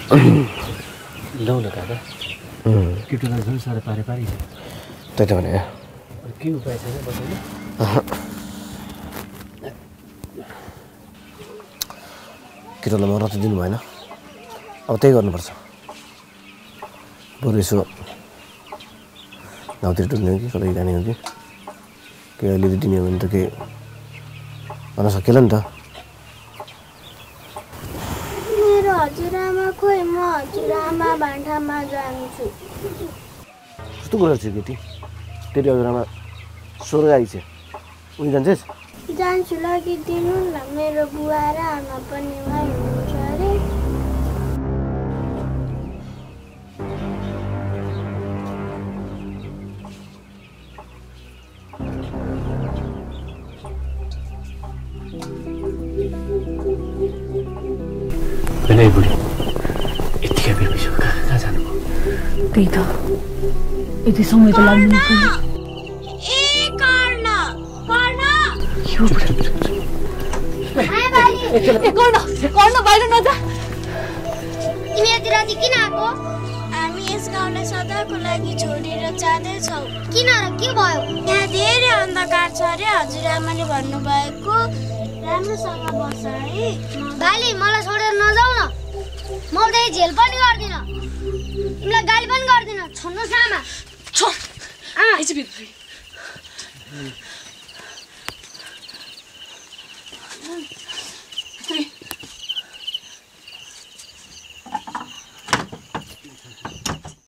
लौ न काका केटोलाई झन् साह्रो पारी त्यही त भने के उपाय छैन बताउनु केटोलाई मर्न त दिनु भएन अब त्यही गर्नुपर्छ बरु यसो गाउँतिर डुल्ने हो कि कतै जाने हो कि अहिले दिने हो भने त केही गर्न सकिएला नि त मेरो हजुरआमा खोइ म हजुरआमा भान्डामा जान्छु कस्तो कुरा छ केटी तेरो हजुरआमा स्वर्ग आइछ उनी जान्छस् जान्छु लगिदिनु न मेरो बुवा र आमा पनि उहाँ हुनुहुन्छ अरे बेलै बुढी यतिकै बेर पिछो कहाँ जानुभयो त्यही त यति समय त लाग्नु कर्ण बाहिर नजा तिमी यति राति किन आएको हामी यस गाउँलाई सदाको लागि छोडेर जाँदैछौँ किन र के भयो यहाँ धेरै अन्धकार छ अरे हजुरआमाले भन्नुभएको राम्रोसँग बस्छ है भाइले मलाई छोडेर नजाऊ न म उतै झेल पनि गर्दिनँ तिमीलाई गाली पनि गर्दिनँ छोड्नुहोस् न आमा छोड आमा आइज बिर